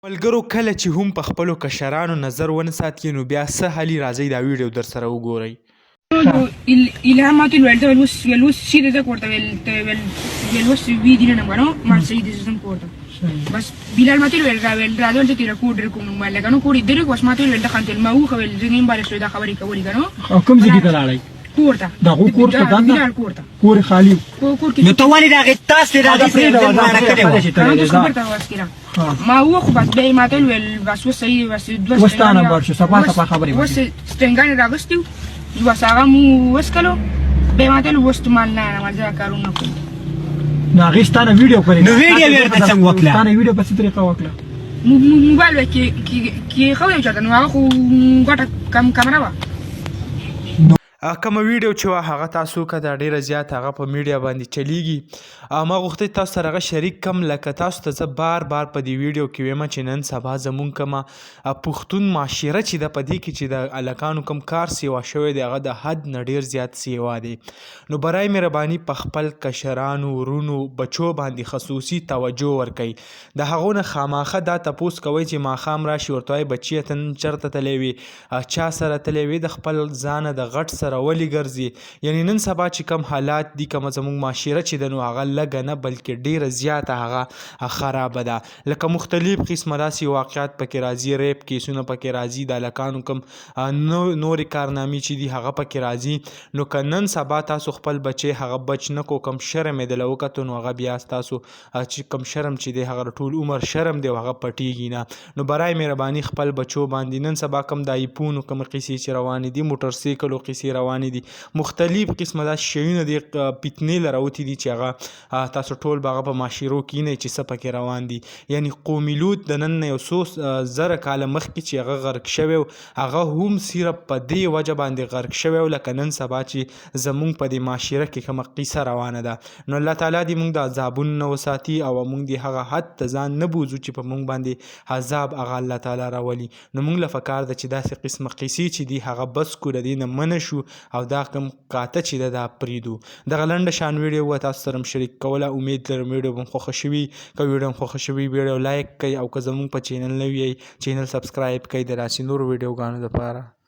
ملګرو کله چې هم په خپلو کشرانو نظر ونه ساتي نو بیا څه حالي راځئ دا ویډیو در سره وګورئ. ilham matul welta velus sida da corta velus video na mano mal sai decision corta bas bilal matul welta rado te tira kudir kum mal gano kuri dire was matul welta khantel ma u khavel dingin bale so da khabari ka wali gano کوم ځای ته لاړی corta دا غو کورته دا bilal corta کور خالی کور نو ته ولې راغی تاسو راغی ما هو خو بس به matul wel bas وسای بس وستانه ورشو سبا سبا خبرې وس ستنګان راغستیو بس هغه مو وسکلو به matul وست مال نه مزه کارونه کوي نو هغې ستانه ویډیو کړې نو ویډیو ورته څنګه وکړه ستانه ویډیو په څه طریقه وکړه موبایل کې خو یو چاته نو هغه خو ګټه کیمرا وه کومه ویډیو چې وه هغه تاسو که دا ډېره زیات هغه په میډیا باندې چلیږي ما غوښتل تاسو سره هغه شریک کم لکه تاسو ته زه بار بار په دې ویډیو کې ویمه چې نن سبا زمونږ کومه پښتون معاشره چې ده په دې کې چې د هلکانو کوم کار سیوا شوی دی هغه د حد نه ډېر زیات سیوا دی نو برای مهرباني په خپل کشرانو ورونو بچو باندې خصوصي توجه ورکوئ د هغو نه خاماخه دا تپوس کوئ چې ماښام راشي ورته وایي بچیه ته نن چېرته تللی وې چا سره تللی وې د خپل ځانه د غټ سره ولې ګرځي یعنی نن سبا چې کم حالات دي کومه زموږ معاشره چې ده نو هغه لږه نه بلکې ډېره زیاته هغه خرابه ده لکه مختلف قسمه داسې واقعات پکې راځي ریپ کیسونه پکې راځي د هلکانو کوم نورې کارنامې چې دي هغه پکې راځي نو که نن سبا تاسو خپل بچی هغه بچ نه کو کم شرم یې دله وکتو نو هغه بیا ستاسو چې کم شرم چې دی هغه ټول عمر شرم دی او هغه پټیږي نه نو برای مهرباني خپل بچو باندې نن سبا کم د آیفونو کوم قیسې چې روانې دي موټر سایکلو قیسې روانې دي مختلف قسمه داسې شیونه دي فتنې له راوتې دي چې هغه تاسو ټول به هغه په معاشرو کې وینئ چې څه پکې روان دي یعنی قومي لوط د نن نه یو څو زره کاله مخکې چې هغه غرق شوی و هغه هم صرف په دې وجه باندې غرق شوی و لکه نن سبا چې زمونږ په دې معاشره کې کومه قیسه روانه ده نو الله تعالی دې موږ د عذابونو نه وساتي او موږ دې هغه حد ته ځان نه بوځو چې په موږ باندې عذاب هغه الله تعالی راولي نو موږ له پکار ده چې داسې قسمه قیسې چې دي هغه بس کړو د دې نه منع شو او دا کوم قاطع چې ده دا پرېږدو دغه لنډه شان ویډیو به تاسو سره شریک کوله امید لرم ویډیو به خوښه شوي که ویډیو هم خوښه شوي ویډیو لایک کوئ او که زموږ په چینل نوي یئ چینل سبسکرایب کوئ د داسې نورو ویډیوګانو دپاره